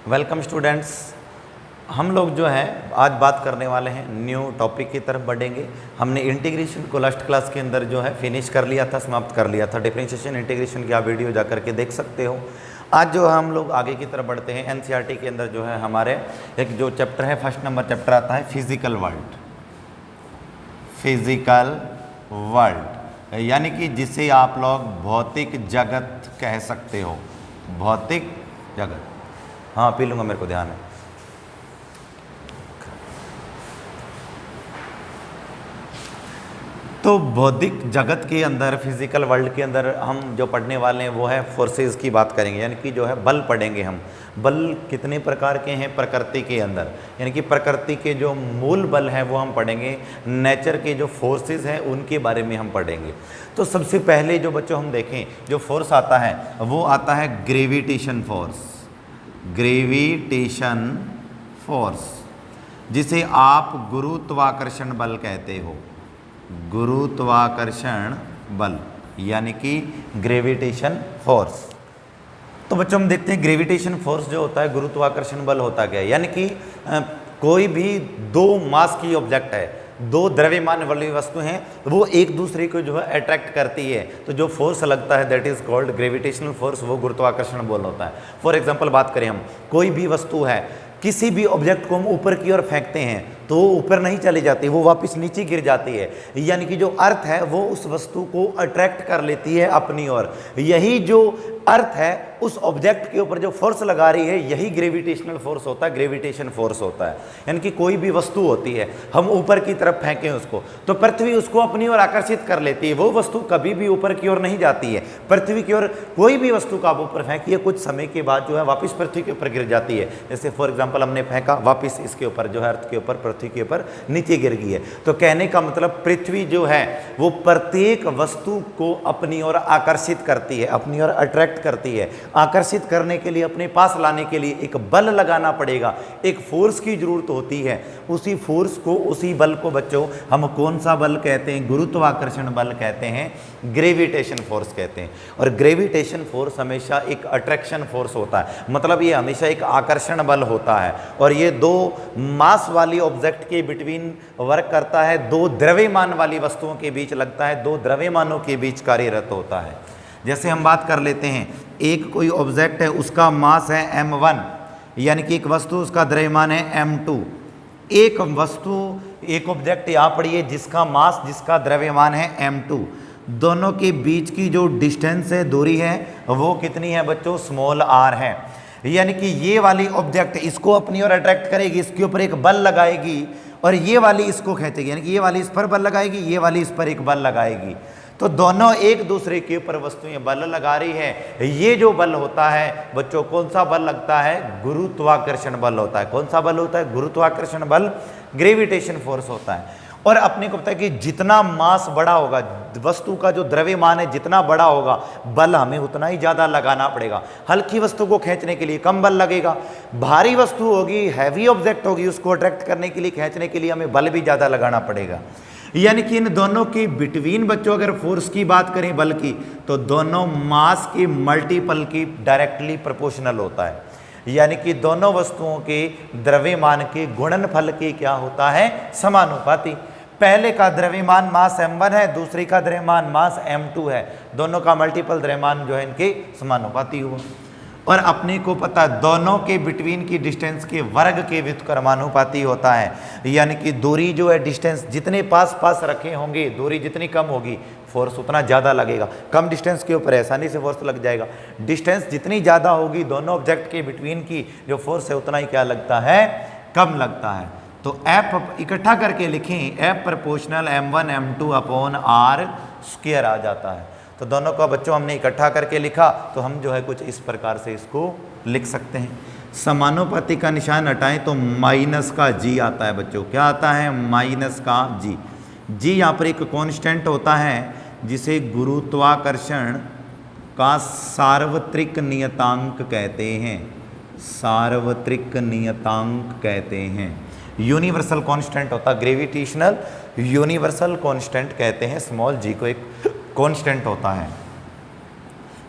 Welcome students. हम लोग जो है आज बात करने वाले हैं न्यू टॉपिक की तरफ बढ़ेंगे। हमने इंटीग्रेशन को लास्ट क्लास के अंदर जो है फिनिश कर लिया था, समाप्त कर लिया था। डिफरेंशिएशन इंटीग्रेशन की आप वीडियो जा करके देख सकते हो। आज जो है हम लोग आगे की तरफ बढ़ते हैं। एनसीईआरटी के अंदर जो है हमारे एक जो चैप्टर है, फर्स्ट नंबर चैप्टर आता है फिजिकल वर्ल्ड। फिजिकल वर्ल्ड यानी कि जिसे आप लोग भौतिक जगत कह सकते हो। भौतिक जगत, हाँ पी लूँगा, मेरे को ध्यान है। तो भौतिक जगत के अंदर, फिजिकल वर्ल्ड के अंदर हम जो पढ़ने वाले हैं वो है फोर्सेस की बात करेंगे, यानी कि जो है बल पढ़ेंगे हम। बल कितने प्रकार के हैं प्रकृति के अंदर, यानी कि प्रकृति के जो मूल बल हैं वो हम पढ़ेंगे। नेचर के जो फोर्सेस हैं उनके बारे में हम पढ़ेंगे। तो सबसे पहले जो बच्चों हम देखें जो फोर्स आता है वो आता है ग्रेविटेशन फोर्स। ग्रेविटेशन फोर्स जिसे आप गुरुत्वाकर्षण बल कहते हो। गुरुत्वाकर्षण बल यानी कि ग्रेविटेशन फोर्स। तो बच्चों हम देखते हैं ग्रेविटेशन फोर्स जो होता है, गुरुत्वाकर्षण बल होता क्या है। यानी कि कोई भी दो मास की ऑब्जेक्ट है, दो द्रव्यमान वाली वस्तु हैं, वो एक दूसरे को जो है अट्रैक्ट करती है, तो जो फोर्स लगता है that is called gravitational force, वो गुरुत्वाकर्षण बल होता है। फॉर एग्जांपल बात करें हम, कोई भी वस्तु है, किसी भी ऑब्जेक्ट को हम ऊपर की ओर फेंकते हैं तो वो ऊपर नहीं चली जाती, वो वापस नीचे गिर जाती है। यानी कि जो अर्थ है वो उस वस्तु को अट्रैक्ट कर लेती है अपनी ओर। यही जो अर्थ है उस ऑब्जेक्ट के ऊपर जो फोर्स लगा रही है, यही ग्रेविटेशनल फोर्स होता है, ग्रेविटेशन फोर्स होता है। यानी कि कोई भी वस्तु होती है, हम ऊपर की तरफ फेंकें उसको तो पृथ्वी उसको अपनी ओर आकर्षित कर लेती है। वो वस्तु कभी भी ऊपर की ओर नहीं जाती है, पृथ्वी की ओर। कोई भी वस्तु का आप ऊपर फेंकिए, कुछ समय के बाद जो है वापस पृथ्वी के ऊपर गिर जाती है। जैसे फॉर एग्जाम्पल हमने फेंका, वापस इसके ऊपर जो है अर्थ के ऊपर, पृथ्वी के ऊपर नीचे गिर गई है। तो कहने का मतलब पृथ्वी जो है वो प्रत्येक वस्तु को अपनी ओर आकर्षित करती है, अपनी ओर अट्रैक्ट करती है। आकर्षित करने के लिए, अपने पास लाने के लिए एक बल लगाना पड़ेगा, एक फोर्स की जरूरत होती है। उसी फोर्स को, उसी बल को बच्चों हम कौन सा बल कहते हैं? गुरुत्वाकर्षण बल कहते हैं, ग्रेविटेशन फोर्स कहते हैं। और ग्रेविटेशन फोर्स हमेशा एक अट्रैक्शन फोर्स होता है, मतलब ये हमेशा एक आकर्षण बल होता है। और ये दो मास वाली ऑब्जेक्ट के बिटवीन वर्क करता है, दो द्रव्यमान वाली वस्तुओं के बीच लगता है, दो द्रव्यमानों के बीच कार्यरत होता है। जैसे हम बात कर लेते हैं, एक कोई ऑब्जेक्ट है, उसका मास है m1, यानी कि एक वस्तु, उसका द्रव्यमान है m2। एक वस्तु, एक ऑब्जेक्ट यहाँ पड़ी है जिसका मास, जिसका द्रव्यमान है m2। दोनों के बीच की जो डिस्टेंस है, दूरी है, वो कितनी है बच्चों? स्मॉल r है। यानी कि ये वाली ऑब्जेक्ट इसको अपनी ओर अट्रैक्ट करेगी, इसके ऊपर एक बल लगाएगी, और ये वाली इसको खींचेगी, यानी कि ये वाली इस पर बल लगाएगी, ये वाली इस पर एक बल लगाएगी। तो दोनों एक दूसरे के ऊपर वस्तुएं बल लगा रही है। ये जो बल होता है बच्चों, कौन सा बल लगता है? गुरुत्वाकर्षण बल होता है। कौन सा बल होता है? गुरुत्वाकर्षण बल, ग्रेविटेशन फोर्स होता है। और अपने को पता है कि जितना मास बड़ा होगा, वस्तु का जो द्रव्यमान है जितना बड़ा होगा, बल हमें उतना ही ज़्यादा लगाना पड़ेगा। हल्की वस्तु को खींचने के लिए कम बल लगेगा, भारी वस्तु होगी, हैवी ऑब्जेक्ट होगी, उसको अट्रैक्ट करने के लिए, खींचने के लिए हमें बल भी ज़्यादा लगाना पड़ेगा। यानी कि इन दोनों के बिटवीन बच्चों अगर फोर्स की बात करें, बल की, तो दोनों मास की मल्टीपल की डायरेक्टली प्रोपोर्शनल होता है। यानी कि दोनों वस्तुओं के द्रव्यमान के गुणनफल के क्या होता है? समानुपाती। पहले का द्रव्यमान मास m1 है, दूसरे का द्रव्यमान मास m2 है, दोनों का मल्टीपल द्रव्यमान जो है इनके समानुपाती हुआ। और अपने को पता है दोनों के बिटवीन की डिस्टेंस के वर्ग के व्युत्क्रमानुपाती होता है। यानी कि दूरी जो है, डिस्टेंस जितने पास पास रखे होंगे, दूरी जितनी कम होगी, फोर्स उतना ज़्यादा लगेगा। कम डिस्टेंस के ऊपर आसानी से फोर्स लग जाएगा। डिस्टेंस जितनी ज़्यादा होगी दोनों ऑब्जेक्ट के बिटवीन की जो फोर्स है उतना ही क्या लगता है? कम लगता है। तो F इकट्ठा करके लिखें, F proportional m1 m2 upon r square आ जाता है। तो दोनों का बच्चों हमने इकट्ठा करके लिखा, तो हम जो है कुछ इस प्रकार से इसको लिख सकते हैं। समानुपाती का निशान हटाएं तो माइनस का g आता है बच्चों। क्या आता है? माइनस का g। g यहाँ पर एक कांस्टेंट होता है जिसे गुरुत्वाकर्षण का सार्वत्रिक नियतांक कहते हैं। सार्वत्रिक नियतांक कहते हैं, यूनिवर्सल कांस्टेंट होता है। ग्रेविटेशनल यूनिवर्सल कांस्टेंट कहते हैं स्मॉल g को, एक कांस्टेंट होता है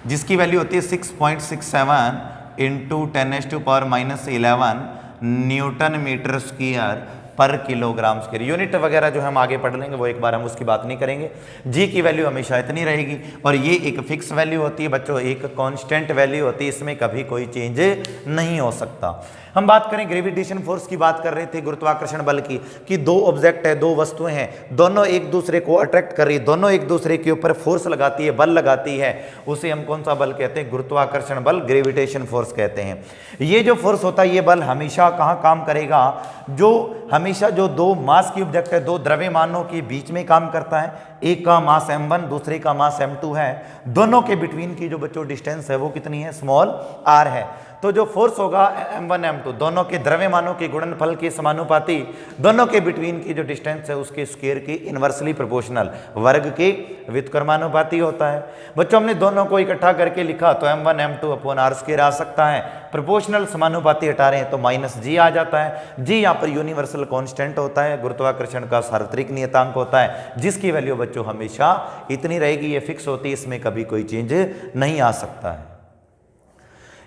जिसकी वैल्यू होती है 6.67 इंटू 10⁻⁻11 न्यूटन मीटर स्क्वायर पर किलोग्राम स्क्वायर। यूनिट वगैरह जो हम आगे पढ़ लेंगे वो एक बार हम उसकी बात नहीं करेंगे। जी की वैल्यू हमेशा इतनी रहेगी और ये एक फिक्स वैल्यू होती है बच्चों, एक कांस्टेंट वैल्यू होती है, इसमें कभी कोई चेंज नहीं हो सकता। हम बात करें ग्रेविटेशन फोर्स की, बात कर रहे थे गुरुत्वाकर्षण बल की, कि दो ऑब्जेक्ट है, दो वस्तुएं हैं, दोनों एक दूसरे को अट्रैक्ट कर रही है, दोनों एक दूसरे के ऊपर फोर्स लगाती है, बल लगाती है, उसे हम कौन सा बल कहते हैं? गुरुत्वाकर्षण बल, ग्रेविटेशन फोर्स कहते हैं। ये जो फोर्स होता है ये बल हमेशा कहाँ काम करेगा? जो हमेशा जो दो मास की ऑब्जेक्ट है, दो द्रव्यमानों के बीच में काम करता है। एक का मास m1 दूसरे का मास m2 है, दोनों के बिटवीन की जो बच्चों डिस्टेंस है वो कितनी है? स्मॉल r है। तो जो फोर्स होगा m1 m2 दोनों के द्रव्यमानों के गुणनफल के समानुपाती, दोनों के बिटवीन की जो डिस्टेंस है उसके स्क्वायर के इनवर्सली प्रोपोर्शनल, वर्ग के व्युत्क्रमानुपाती होता है। बच्चों हमने दोनों को इकट्ठा करके लिखा तो m1 m2 upon r square आ सकता है। प्रोपोर्शनल समानुपाती हटा रहे हैं तो माइनस जी आ जाता है। जी यहाँ पर यूनिवर्सल कांस्टेंट होता है, गुरुत्वाकर्षण का सार्वत्रिक नियतांक होता है, जिसकी वैल्यू बच्चों हमेशा इतनी रहेगी, ये फिक्स होती है, इसमें कभी कोई चेंज नहीं आ सकता है।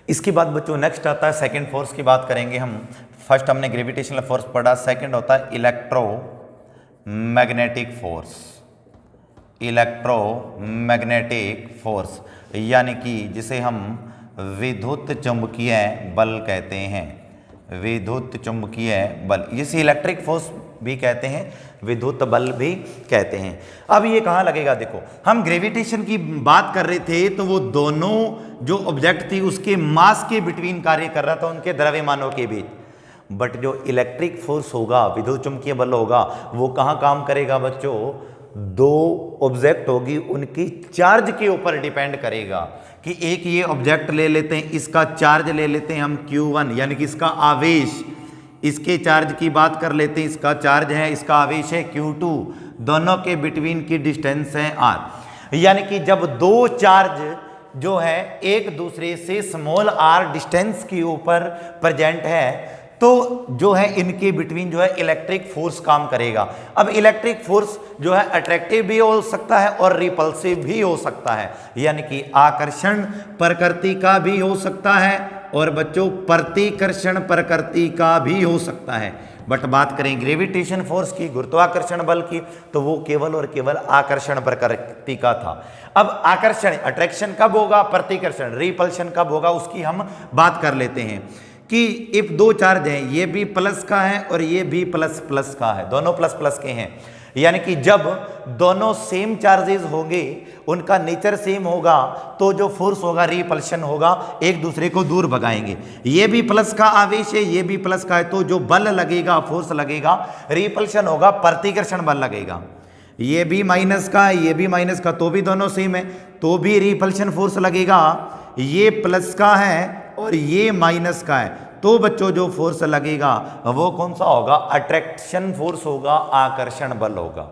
इसके बाद बच्चों नेक्स्ट आता है सेकंड फोर्स की बात करेंगे हम। फर्स्ट हमने ग्रेविटेशनल फोर्स पढ़ा, सेकंड होता है इलेक्ट्रोमैग्नेटिक फोर्स। इलेक्ट्रोमैग्नेटिक फोर्स यानी कि जिसे हम विद्युत चुंबकीय बल कहते हैं, विद्युत चुंबकीय बल, इसे इलेक्ट्रिक फोर्स भी कहते हैं, विद्युत बल भी कहते हैं। अब ये कहाँ लगेगा? देखो हम ग्रेविटेशन की बात कर रहे थे तो वो दोनों जो ऑब्जेक्ट थी उसके मास के बिटवीन कार्य कर रहा था, उनके द्रव्यमानों के बीच। बट जो इलेक्ट्रिक फोर्स होगा, विद्युत चुंबकीय बल होगा, वो कहाँ काम करेगा बच्चों? दो ऑब्जेक्ट होगी उनकी चार्ज के ऊपर डिपेंड करेगा। कि एक ये ऑब्जेक्ट ले लेते हैं, इसका चार्ज ले लेते हैं हम Q1 यानी कि इसका आवेश, इसके चार्ज की बात कर लेते हैं, इसका चार्ज है, इसका आवेश है Q2, दोनों के बिटवीन की डिस्टेंस है r। यानी कि जब दो चार्ज जो है एक दूसरे से स्मॉल r डिस्टेंस के ऊपर प्रेजेंट है तो जो है इनके बिटवीन जो है इलेक्ट्रिक फोर्स काम करेगा। अब इलेक्ट्रिक फोर्स जो है अट्रैक्टिव भी हो सकता है और रिपल्सिव भी हो सकता है, यानी कि आकर्षण प्रकृति का भी हो सकता है और बच्चों प्रतिकर्षण प्रकृति का भी हो सकता है। बट बात करें ग्रेविटेशन फोर्स की, गुरुत्वाकर्षण बल की, तो वो केवल और केवल आकर्षण प्रकृति का था। अब आकर्षण अट्रैक्शन कब होगा, प्रतिकर्षण रिपल्शन कब होगा, उसकी हम बात कर लेते हैं। कि इफ दो चार्ज हैं, ये भी प्लस का है और ये भी प्लस प्लस का है, दोनों प्लस प्लस के हैं, यानी कि जब दोनों सेम चार्जेस होंगे, उनका नेचर सेम होगा, तो जो फोर्स होगा रिपल्शन होगा, एक दूसरे को दूर भगाएंगे। ये भी प्लस का आवेश है, ये भी प्लस का है, तो जो बल लगेगा, फोर्स लगेगा, रिपल्शन होगा, प्रतिकर्षण बल लगेगा। ये भी माइनस का है, ये भी माइनस का, तो भी दोनों सेम है, तो भी रिपल्शन फोर्स लगेगा। ये प्लस का है और ये माइनस का है, तो बच्चों जो फोर्स लगेगा वो कौन सा होगा? अट्रैक्शन फोर्स होगा, आकर्षण बल होगा।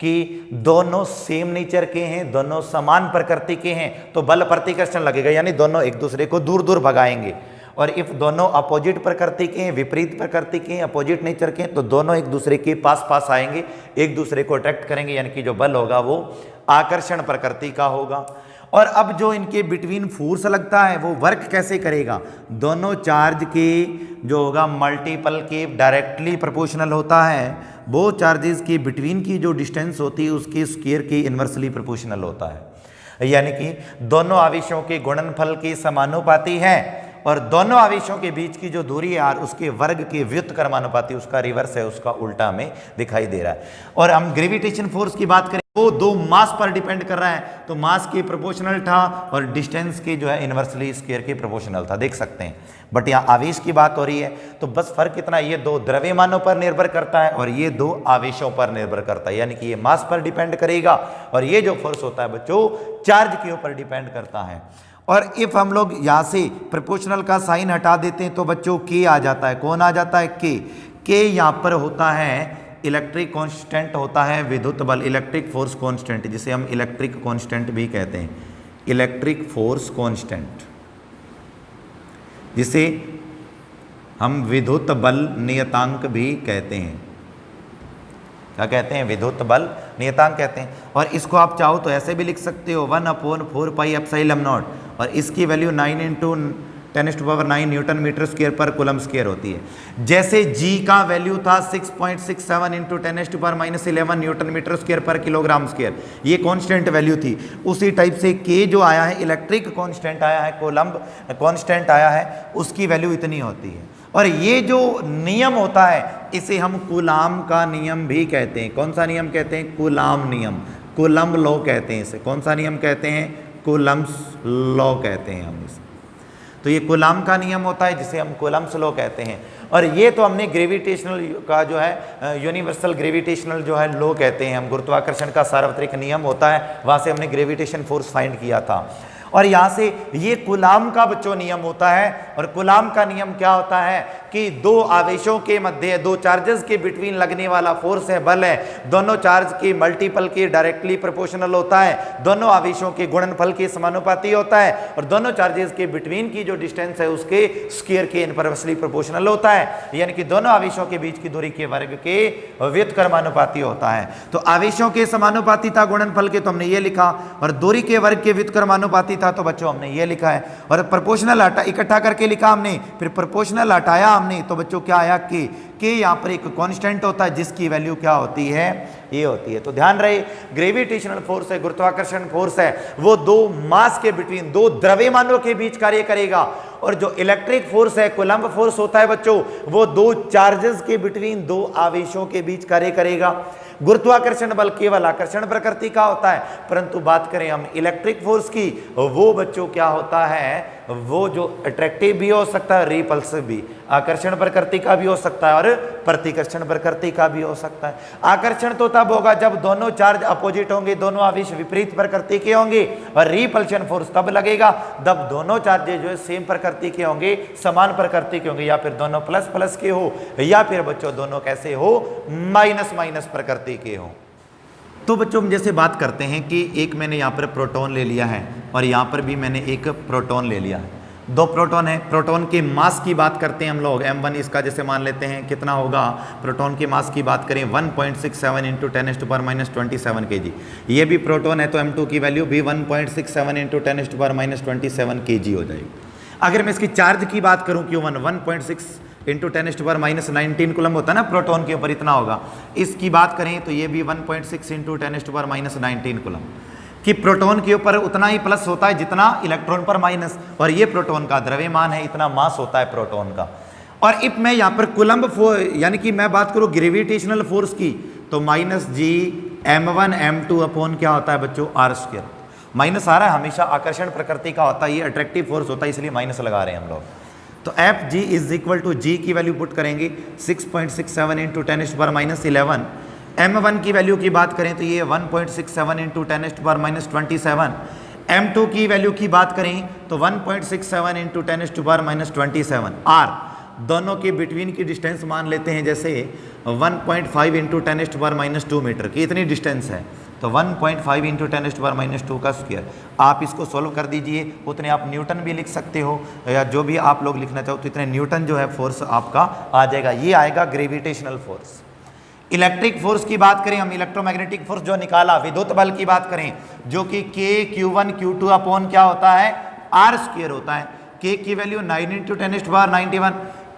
कि दोनों सेम नेचर के हैं, दोनों समान प्रकृति के हैं, तो बल प्रतिकर्षण लगेगा, यानी दोनों एक दूसरे को दूर दूर भगाएंगे। और इफ दोनों अपोजिट प्रकृति के हैं, विपरीत प्रकृति के हैं, अपोजिट नेचर के हैं, तो दोनों एक दूसरे के पास पास आएंगे, एक दूसरे को अट्रैक्ट करेंगे, यानी कि जो बल होगा वो आकर्षण प्रकृति का होगा। और अब जो इनके बिटवीन फोर्स लगता है वो वर्क कैसे करेगा? दोनों चार्ज के जो होगा मल्टीपल के डायरेक्टली प्रोपोर्शनल होता है, वो चार्जेस के बिटवीन की जो डिस्टेंस होती है उसके स्क्वायर के इनवर्सली प्रोपोर्शनल होता है। यानी कि दोनों आवेशों के गुणनफल के समानुपाती है और दोनों आवेशों के बीच की जो दूरी है उसके वर्ग के व्युत्क्रमानुपाती, उसका रिवर्स है, उसका उल्टा हमें दिखाई दे रहा है। और हम ग्रेविटेशन फोर्स की बात करें, वो दो मास पर डिपेंड कर रहा है, तो मास के प्रोपोर्शनल था और डिस्टेंस के जो है इनवर्सली स्क्वायर के प्रोपोर्शनल था, देख सकते हैं। बट यहाँ आवेश की बात हो रही है, तो बस फर्क इतना, ये दो द्रव्यमानों पर निर्भर करता है और ये दो आवेशों पर निर्भर करता है, यानी कि ये मास पर डिपेंड करेगा और ये जो फोर्स होता है बच्चों चार्ज के ऊपर डिपेंड करता है। और इफ हम लोग यहाँ से प्रोपोर्शनल का साइन हटा देते हैं तो बच्चों के आ जाता है, कौन आ जाता है? के यहाँ पर होता है इलेक्ट्रिक कांस्टेंट, होता है विद्युत बल, इलेक्ट्रिक फोर्स कांस्टेंट, जिसे हम इलेक्ट्रिक कांस्टेंट भी कहते हैं, इलेक्ट्रिक फोर्स कांस्टेंट, जिसे हम विद्युत बल नियतांक भी कहते हैं। क्या कहते हैं? विद्युत बल नियतांक कहते हैं। और इसको आप चाहो तो ऐसे भी लिख सकते हो 1/4 पाई एप्सिलॉन नॉट, और इसकी वैल्यू 9 × 10⁻⁹ न्यूटन मीटर स्क्वायर पर कूलम स्क्वायर होती है। जैसे g का वैल्यू था 6.67 इंटू 10⁻11 न्यूटन मीटर स्क्वायर पर किलोग्राम स्क्वायर, ये कांस्टेंट वैल्यू थी। उसी टाइप से k जो आया है इलेक्ट्रिक कांस्टेंट आया है, कोलम्ब कांस्टेंट आया है, उसकी वैल्यू इतनी होती है। और ये जो नियम होता है इसे हम कूलाम का नियम भी कहते हैं। कौन सा नियम कहते हैं? कूलाम नियम, कूलम्ब लॉ कहते हैं इसे। कौन सा नियम कहते हैं? कूलम्ब्स लॉ कहते हैं हम इसे। तो ये कूलाम का नियम होता है जिसे हम कूलम्ब्स लॉ कहते हैं। और ये तो हमने ग्रेविटेशनल का जो है यूनिवर्सल ग्रेविटेशनल जो है लॉ कहते हैं हम, गुरुत्वाकर्षण का सार्वत्रिक नियम होता है, वहाँ से हमने ग्रेविटेशन फोर्स फाइंड किया था। और यहाँ से ये कूलाम का बच्चों नियम होता है। और कूलाम का नियम क्या होता है कि दो आवेशों के मध्य, दो चार्जेस के बिटवीन लगने वाला फोर्स है, बल है, दोनों चार्ज के मल्टीपल के डायरेक्टली प्रोपोर्शनल होता है, दोनों आवेशों के गुणनफल के समानुपाती होता है, और दोनों चार्जेस के बिटवीन की जो डिस्टेंस है उसके स्क्वायर के इनवर्सली प्रोपोर्शनल होता है, यानी कि दोनों आवेशों के बीच की दूरी के वर्ग के व्युत्क्रमानुपाती होता है। तो आवेशों के समानुपाती था गुणनफल के, तो हमने ये लिखा, और दूरी के वर्ग के व्युत्क्रमानुपाती था तो बच्चों हमने ये लिखा है। और प्रोपोर्शनल इकट्ठा करके लिखा हमने, फिर प्रोपोर्शनल हटाया हमने, तो बच्चों क्या आया? के यहाँ पर एक कांस्टेंट होता है जिसकी वैल्यू क्या होती है? ये होती है। तो ध्यान रहे, ग्रेविटेशनल फोर्स है, गुरुत्वाकर्षण फोर्स है, वो दो मास के बिटवीन, दो द्रव्यमानों के बीच कार्य करेगा। और जो इलेक्ट्रिक फोर्स है, कूलम्ब फोर्स होता है बच्चों, वो दो चार्जेस के बिटवीन, दो आवेशों के बीच कार्य करेगा। गुरुत्वाकर्षण बल केवल आकर्षण प्रकृति का होता है, परंतु बात करें हम इलेक्ट्रिक फोर्स की, वो बच्चों क्या होता है? वो जो अट्रैक्टिव भी हो सकता है, रिपल्सिव भी, आकर्षण प्रकृति का भी हो सकता है और प्रतिकर्षण प्रकृति का भी हो सकता है। आकर्षण तो तब होगा जब दोनों चार्ज अपोजिट होंगे, दोनों आवेश विपरीत प्रकृति के होंगे, और रिपल्शन फोर्स तब लगेगा जब दोनों चार्जेस जो है सेम प्रकृति के होंगे, समान प्रकृति के होंगे, या फिर दोनों प्लस प्लस के हो, या फिर बच्चों दोनों कैसे हो? माइनस माइनस प्रकृति के हो। तो बच्चों हम जैसे बात करते हैं कि एक मैंने यहाँ पर प्रोटॉन ले लिया है और यहाँ पर भी मैंने एक प्रोटॉन ले लिया है, दो प्रोटॉन है। प्रोटॉन के मास की बात करते हैं हम लोग, m1 इसका जैसे मान लेते हैं कितना होगा? प्रोटॉन के मास की बात करें 1.67 इंटू 10⁻⁻27 kg। ये भी प्रोटॉन है तो m2 की वैल्यू भी 1.67 इंटू 10⁻⁻27 kg हो जाएगी। अगर मैं इसकी चार्ज की बात करूँ Q1 1.6 इंटू 10⁻⁻19 कूलम होता है ना प्रोटॉन के ऊपर, इतना होगा। इसकी बात करें तो ये भी 1.6 इंटू 10⁻⁻19 कूलम, कि प्रोटॉन के ऊपर उतना ही प्लस होता है जितना इलेक्ट्रॉन पर माइनस, और ये प्रोटॉन का द्रव्यमान है, इतना मास होता है प्रोटॉन का। और इफ मैं यहाँ पर कूलम्ब यानी कि मैं बात करूँ ग्रेविटेशनल फोर्स की, तो -g m1 m2 अपॉन क्या होता है बच्चों? r²। माइनस आ रहा है, हमेशा आकर्षण प्रकृति का होता है, ये अट्रैक्टिव फोर्स होता है, इसलिए माइनस लगा रहे हैं हम लोग। तो F G is equal to G की वैल्यू पुट करेंगे 6.67 इंटू 10⁻11। m1 की वैल्यू की बात करें तो ये 1.67 इंटू 10⁻27। m2 की वैल्यू की बात करें तो 1.67 इंटू 10⁻27। r दोनों के बिटवीन की डिस्टेंस मान लेते हैं जैसे 1.5 इंटू 10⁻2 मीटर की इतनी डिस्टेंस है, तो 1.5 इंटू 10⁻2 का स्क्वायर। आप इसको सॉल्व कर दीजिए, उतने आप न्यूटन भी लिख सकते हो, या जो भी आप लोग लिखना चाहो, तो इतने न्यूटन जो है फोर्स आपका आ जाएगा। ये आएगा ग्रेविटेशनल फोर्स। इलेक्ट्रिक फोर्स की बात करें हम, इलेक्ट्रोमैग्नेटिक फोर्स जो निकाला, विद्युत बल की बात करें जो कि K Q1 Q2 अपॉन क्या होता है? r² होता है। K की वैल्यू 9 इंटू 10⁻91,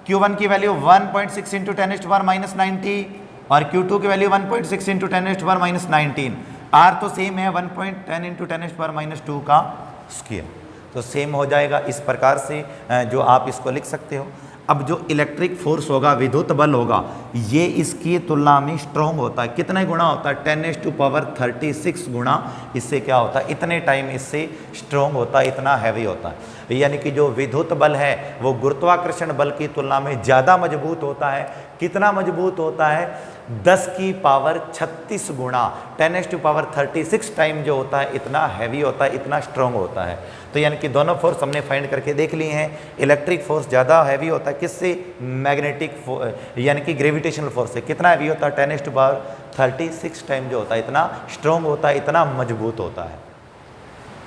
Q1 की वैल्यू 1.6 इंटू 10⁻90 और Q2 की वैल्यू 1.6 इंटू 10⁻19। R तो सेम है 1.10 इंटू 10⁻2 का स्क्वायर, तो सेम हो जाएगा। इस प्रकार से जो आप इसको लिख सकते हो। अब जो इलेक्ट्रिक फोर्स होगा, विद्युत बल होगा, ये इसकी तुलना में स्ट्रॉन्ग होता है। कितने गुना होता है? 10⁻36 गुना इससे क्या होता है? इतने टाइम इससे स्ट्रॉन्ग होता है, इतना हैवी होता है। यानी कि जो विद्युत बल है वो गुरुत्वाकर्षण बल की तुलना में ज़्यादा मजबूत होता है। कितना मजबूत होता है? 10⁻36 गुना, 10⁻36 टाइम जो होता है इतना हैवी होता है, इतना स्ट्रॉन्ग होता है। तो यानी कि दोनों फोर्स हमने फाइंड करके देख लिए हैं। इलेक्ट्रिक फोर्स ज़्यादा हैवी होता है किससे? मैग्नेटिक यानी कि ग्रेविटेशनल फोर्स से। कितना हैवी होता है? 10⁻36 टाइम जो होता है इतना स्ट्रॉन्ग होता है, इतना मजबूत होता है।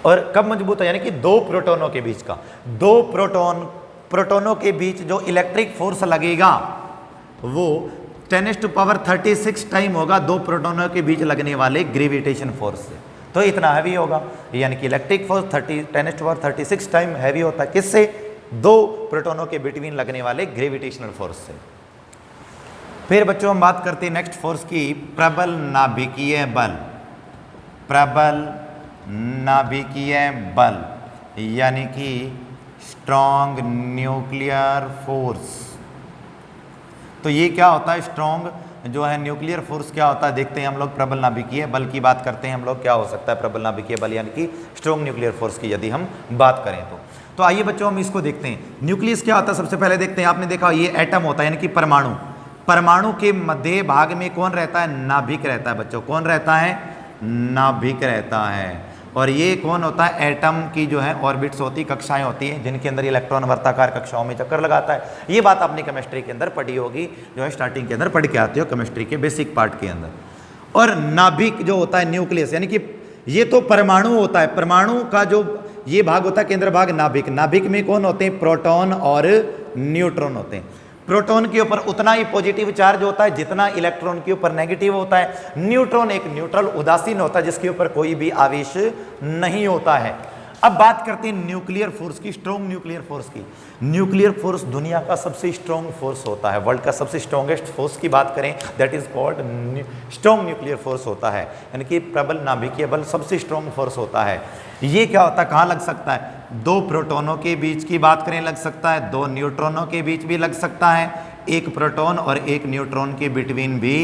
और कब मजबूत है? यानी कि दो प्रोटोनों के बीच का, दो प्रोटोनों के बीच जो इलेक्ट्रिक फोर्स लगेगा वो 10⁻36 टाइम होगा दो प्रोटोनों के बीच लगने वाले ग्रेविटेशन फोर्स से, तो इतना हैवी होगा। यानी कि इलेक्ट्रिक फोर्स 10⁻36 टाइम हैवी होता है किससे? दो प्रोटोनों के बिटवीन लगने वाले ग्रेविटेशनल फोर्स से। फिर बच्चों हम बात करते हैं नेक्स्ट फोर्स की, प्रबल नाभिकीय बल। प्रबल नाभिकीय बल यानी कि स्ट्रॉन्ग न्यूक्लियर फोर्स। तो ये क्या होता है, स्ट्रॉन्ग जो है न्यूक्लियर फोर्स क्या होता है, देखते हैं हम लोग। प्रबल नाभिकीय बल की बात करते हैं हम लोग, क्या हो सकता है प्रबल नाभिकीय बल यानी कि स्ट्रॉन्ग न्यूक्लियर फोर्स की यदि हम बात करें तो आइए बच्चों हम इसको देखते हैं। न्यूक्लियस क्या होता है सबसे पहले देखते हैं। आपने देखा ये एटम होता है यानी कि परमाणु। परमाणु के मध्य भाग में कौन रहता है, नाभिक रहता है बच्चों। कौन रहता है, नाभिक रहता है। और ये कौन होता है, एटम की जो है ऑर्बिट्स होती, कक्षाएं होती हैं जिनके अंदर इलेक्ट्रॉन वर्ताकार कक्षाओं में चक्कर लगाता है। ये बात आपने केमिस्ट्री के अंदर पढ़ी होगी, जो है स्टार्टिंग के अंदर पढ़ के आते हो केमिस्ट्री के बेसिक पार्ट के अंदर। और नाभिक जो होता है न्यूक्लियस यानी कि ये तो परमाणु होता है, परमाणु का जो ये भाग होता है केंद्र भाग नाभिक। नाभिक में कौन होते हैं, प्रोटॉन और न्यूट्रॉन होते हैं। प्रोटॉन के ऊपर उतना ही पॉजिटिव चार्ज होता है जितना इलेक्ट्रॉन के ऊपर नेगेटिव होता है। न्यूट्रॉन एक न्यूट्रल उदासीन होता है जिसके ऊपर कोई भी आवेश नहीं होता है। अब बात करते हैं न्यूक्लियर फोर्स की, स्ट्रॉन्ग न्यूक्लियर फोर्स की। न्यूक्लियर फोर्स दुनिया का सबसे स्ट्रॉन्ग फोर्स होता है, वर्ल्ड का सबसे स्ट्रॉन्गेस्ट फोर्स की बात करें that is called strong nuclear force होता है, यानी कि प्रबल नाभिकीय बल सबसे स्ट्रॉन्ग फोर्स होता है। ये क्या होता है, कहाँ लग सकता है, दो प्रोटोनों के बीच की बात करें लग सकता है, दो न्यूट्रॉनों के बीच भी लग सकता है, एक प्रोटॉन और एक न्यूट्रॉन के बिटवीन भी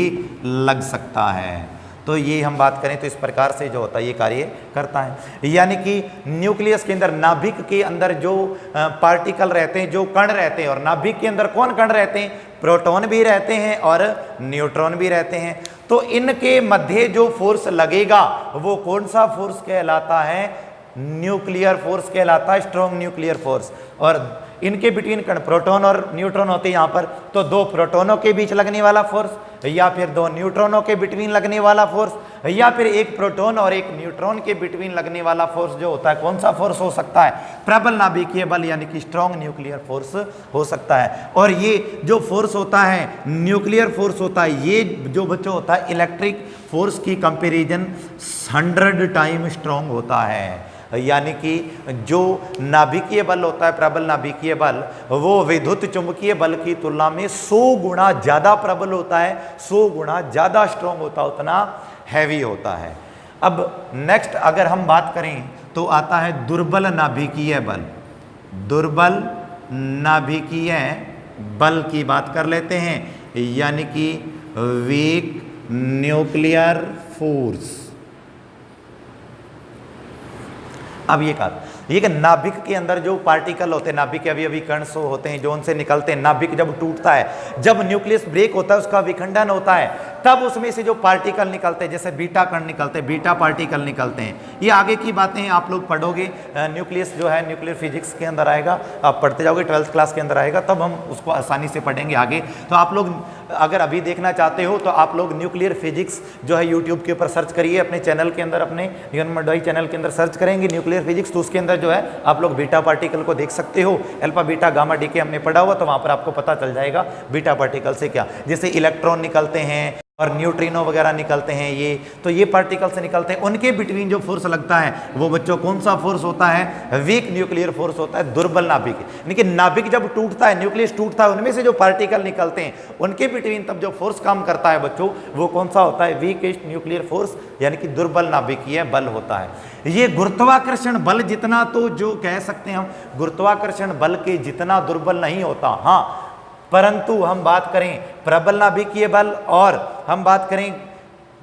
लग सकता है। तो ये हम बात करें तो इस प्रकार से जो होता है ये कार्य करता है। यानी कि न्यूक्लियस के अंदर, नाभिक के अंदर जो पार्टिकल रहते हैं, जो कण रहते हैं, और नाभिक के अंदर कौन कण रहते हैं, प्रोटॉन भी रहते हैं और न्यूट्रॉन भी रहते हैं। तो इनके मध्य जो फोर्स लगेगा वो कौन सा फोर्स कहलाता है, न्यूक्लियर फोर्स कहलाता है, स्ट्रॉन्ग न्यूक्लियर फोर्स। और इनके बिटवीन कण प्रोटॉन और न्यूट्रॉन होते हैं यहाँ पर, तो दो प्रोटॉनों के बीच लगने वाला फोर्स, या फिर दो न्यूट्रॉनों के बिटवीन लगने वाला फोर्स, या फिर एक प्रोटॉन और एक न्यूट्रॉन के बिटवीन लगने वाला फोर्स जो होता है, कौन सा फोर्स हो सकता है, प्रबल नाभिकीय बल यानी कि स्ट्रॉन्ग न्यूक्लियर फोर्स हो सकता है। और ये जो फोर्स होता है, न्यूक्लियर फोर्स होता है, ये जो बच्चों होता है इलेक्ट्रिक फोर्स की कंपेरिजन 100 टाइम स्ट्रॉन्ग होता है। यानी कि जो नाभिकीय बल होता है, प्रबल नाभिकीय बल, वो विद्युत चुंबकीय बल की तुलना में 100 गुना ज़्यादा प्रबल होता है, 100 गुना ज़्यादा स्ट्रॉन्ग होता है, उतना हैवी होता है। अब नेक्स्ट अगर हम बात करें तो आता है दुर्बल नाभिकीय बल। दुर्बल नाभिकीय बल की बात कर लेते हैं, यानी कि वीक न्यूक्लियर फोर्स। अब ये कहा ये कि नाभिक के अंदर जो पार्टिकल होते हैं, नाभिक के अभी कण सो होते हैं जो उनसे निकलते हैं। नाभिक जब टूटता है, जब न्यूक्लियस ब्रेक होता है, उसका विखंडन होता है, तब उसमें से जो पार्टिकल निकलते हैं, जैसे बीटा कण निकलते हैं, बीटा पार्टिकल निकलते हैं। ये आगे की बातें आप लोग पढ़ोगे, न्यूक्लियस जो है न्यूक्लियर फिजिक्स के अंदर आएगा, आप पढ़ते जाओगे, 12th क्लास के अंदर आएगा, तब हम उसको आसानी से पढ़ेंगे आगे। तो आप लोग अगर अभी देखना चाहते हो तो आप लोग न्यूक्लियर फिजिक्स जो है यूट्यूब के ऊपर सर्च करिए, अपने चैनल के अंदर, अपने मडवाई चैनल के अंदर सर्च करेंगे न्यूक्लियर फिजिक्स, तो उसके अंदर जो है आप लोग बीटा पार्टिकल को देख सकते हो। अल्फा बीटा गामा डी के हमने पढ़ा हुआ, तो वहां पर आपको पता चल जाएगा बीटा पार्टिकल से क्या, जैसे इलेक्ट्रॉन निकलते हैं और न्यूट्रिनो वगैरह निकलते हैं, ये तो ये पार्टिकल से निकलते हैं। उनके बिटवीन जो फोर्स लगता है वो बच्चों कौन सा फोर्स होता है, वीक न्यूक्लियर फोर्स होता है, दुर्बल नाभिक। यानी नाभिक जब टूटता है, न्यूक्लियस टूटता है, उनमें से जो पार्टिकल निकलते हैं उनके बिटवीन तब जो फोर्स काम करता है बच्चों, वो कौन सा होता है, वीकेस्ट न्यूक्लियर फोर्स, यानी कि दुर्बल नाभिकीय बल होता है। ये गुरुत्वाकर्षण बल जितना, तो जो कह सकते हैं हम गुरुत्वाकर्षण बल के जितना दुर्बल नहीं होता, हाँ, परंतु हम बात करें प्रबल नाभिकीय बल और हम बात करें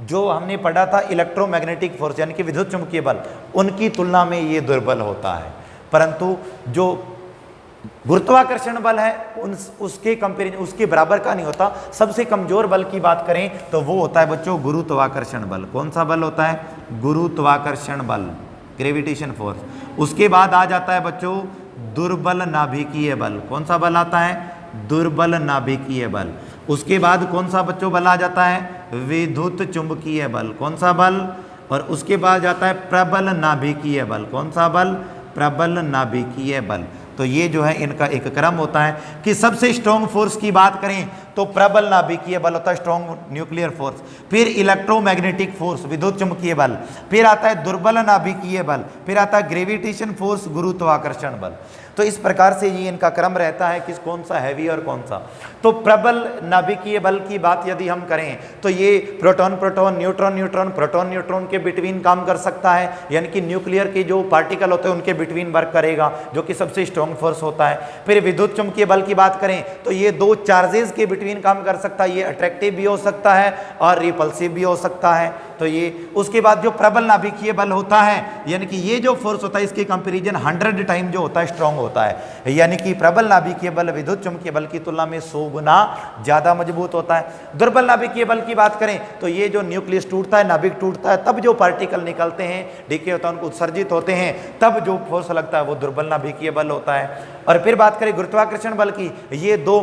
जो हमने पढ़ा था इलेक्ट्रोमैग्नेटिक फोर्स यानी कि विद्युत चुंबकीय बल, उनकी तुलना में ये दुर्बल होता है। परंतु जो गुरुत्वाकर्षण बल है उसके कंपेरिजन उसके बराबर का नहीं होता। सबसे कमजोर बल की बात करें तो वो होता है बच्चों गुरुत्वाकर्षण बल। कौन सा बल होता है, गुरुत्वाकर्षण बल, ग्रेविटेशन फोर्स। उसके बाद आ जाता है बच्चों दुर्बल नाभिकीय बल। कौन सा बल आता है, दुर्बल नाभिकीय बल। उसके बाद कौन सा बच्चों बल आ जाता है, विद्युत चुंबकीय बल। कौन सा बल, और उसके बाद जाता है प्रबल नाभिकीय बल। कौन सा बल, प्रबल नाभिकीय बल। तो ये जो है इनका एक क्रम होता है कि सबसे स्ट्रॉन्ग फोर्स की बात करें तो प्रबल नाभिकीय बल होता है स्ट्रॉन्ग न्यूक्लियर फोर्स। फिर इलेक्ट्रोमैग्नेटिक फोर्स विद्युत चुंबकीय बल, फिर आता है दुर्बल नाभिकीय बल, फिर आता है ग्रेविटेशन फोर्स गुरुत्वाकर्षण बल। तो इस प्रकार से ये इनका क्रम रहता है कि कौन सा हैवी और कौन सा। तो प्रबल नाभिकीय बल की बात यदि हम करें तो ये proton proton, neutron neutron, proton neutron के बिटवीन काम कर सकता है, यानी कि न्यूक्लियर के जो पार्टिकल होते हैं उनके बिटवीन वर्क करेगा, जो कि सबसे स्ट्रॉन्ग फोर्स होता है। फिर विद्युत चुंबकीय बल की बात करें तो ये दो चार्जेस के बिटवीन काम कर सकता है, ये अट्रैक्टिव भी हो सकता है और रिपल्सिव भी हो सकता है। तो ये उसके बाद जो प्रबल नाभिकीय बल होता है, यानी कि ये जो फोर्स होता है इसके कंपैरिजन 100 टाइम जो होता है स्ट्रॉन्ग होता है, यानी कि प्रबल नाभिकीय बल विद्युत चुंबकीय बल की तुलना में 100 गुना ज्यादा मजबूत होता है। दुर्बल नाभिकीय बल की बात करें तो ये जो न्यूक्लियस टूटता है, नाभिक टूटता है, तब जो पार्टिकल निकलते हैं, डीके होता है, उनको उत्सर्जित होते हैं, तब जो फोर्स लगता है वो दुर्बल नाभिकीय बल होता है। और फिर बात करें गुरुत्वाकर्षण बल की, ये दो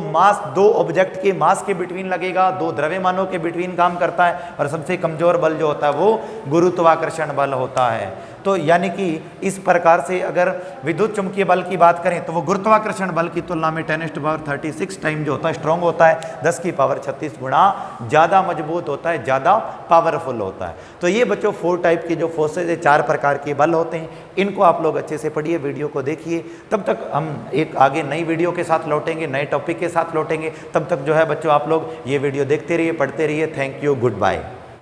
ऑब्जेक्ट के मास के बिटवीन लगेगा, दो द्रव्यमानों के बिटवीन काम करता है, और सबसे कमजोर बल जो होता है वो गुरुत्वाकर्षण बल होता है। तो यानी कि इस प्रकार से अगर विद्युत चुंबकीय बल की बात करें तो वो गुरुत्वाकर्षण बल की तुलना में 10⁻36 टाइम जो होता है स्ट्रॉन्ग होता है, 10⁻36 गुना ज़्यादा मजबूत होता है, ज़्यादा पावरफुल होता है। तो ये बच्चों 4 टाइप के जो फोर्सेज है, 4 प्रकार के बल होते हैं, इनको आप लोग अच्छे से पढ़िए, वीडियो को देखिए। तब तक हम एक आगे नई वीडियो के साथ लौटेंगे, नए टॉपिक के साथ लौटेंगे। तब तक जो है बच्चों आप लोग ये वीडियो देखते रहिए, पढ़ते रहिए। Thank you, good bye.